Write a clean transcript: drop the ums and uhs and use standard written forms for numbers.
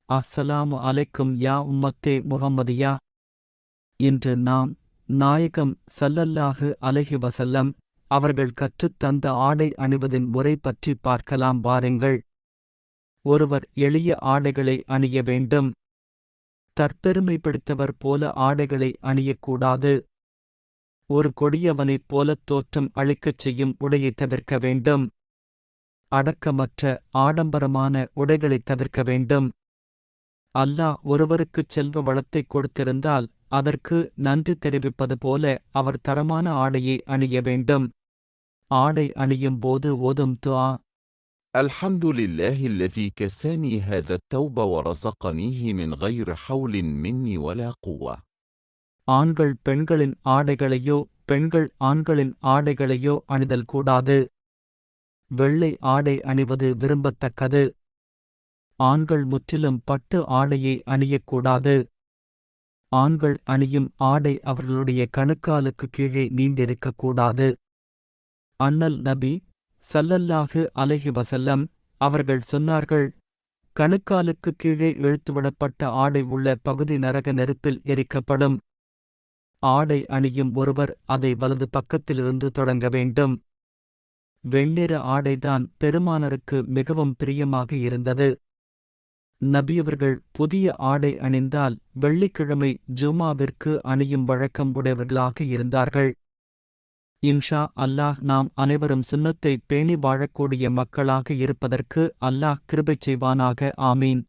அஸ்ஸலாமு அலைக்கும் யா உம்மத்தே முஹம்மதியா. இன்று நாம் நாயகம் ஸல்லல்லாஹு அலைஹி வஸல்லம் அவர்கள் கற்றுத் தந்த ஆடை அணிவதின் முறை பற்றி பார்க்கலாம் வாருங்கள். ஒருவர் எளிய ஆடைகளை அணிய வேண்டும். தற்பெருமை பிடித்தவர் போல ஆடைகளை அணியக்கூடாது. ஒரு கொடியவனைப் போலத் தோற்றம் அளிக்கச் செய்யும் உடையைத் தவிர்க்க வேண்டும். அடக்கமற்ற ஆடம்பரமான உடைகளைத் தவிர்க்க வேண்டும். அல்லாஹ் ஒருவருக்குச் செல்வ வளத்தைக் கொடுத்திருந்தால் அதற்கு நன்றி தெரிவிப்பது போல அவர் தரமான ஆடையை அணிய வேண்டும். ஆடை அணியும் போது ஓதும் துஆ: الحمد لله الذي كساني هذا الثوب ورزقنيه من غير حول مني ولا قوة. ஆண்கள் பெண்களின் ஆடைகளையோ பெண்கள் ஆண்களின் ஆடைகளையோ அணிதல் கூடாது. வெள்ளை ஆடை அணிவது விரும்பத்தக்கது. ஆண்கள் முற்றிலும் பட்டு ஆடையை அணியக்கூடாது. ஆண்கள் அணியும் ஆடை அவர்களுடைய கணுக்காலுக்கு கீழே நீண்டிருக்கக்கூடாது. அண்ணல் நபி ஸல்லல்லாஹு அலைஹி வஸல்லம் அவர்கள் சொன்னார்கள், கணுக்காலுக்கு கீழே இழுத்துவிடப்பட்ட ஆடை உள்ள பகுதி நரக நெருப்பில் எரிக்கப்படும். ஆடை அணியும் ஒருவர் அதை வலது பக்கத்திலிருந்து தொடங்க வேண்டும். வெண்ணிற ஆடைதான் பெருமானருக்கு மிகவும் பிரியமாக இருந்தது. நபியவர்கள் புதிய ஆடை அணிந்தால் வெள்ளிக்கிழமை ஜுமாவிற்கு அணியும் வழக்கம் உடையவர்களாக இருந்தார்கள். இன்ஷா அல்லாஹ் நாம் அனைவரும் சுன்னத்தை பேணி வாழக்கூடிய மக்களாக இருப்பதற்கு அல்லாஹ் கிருபை செய்வானாக. ஆமீன்.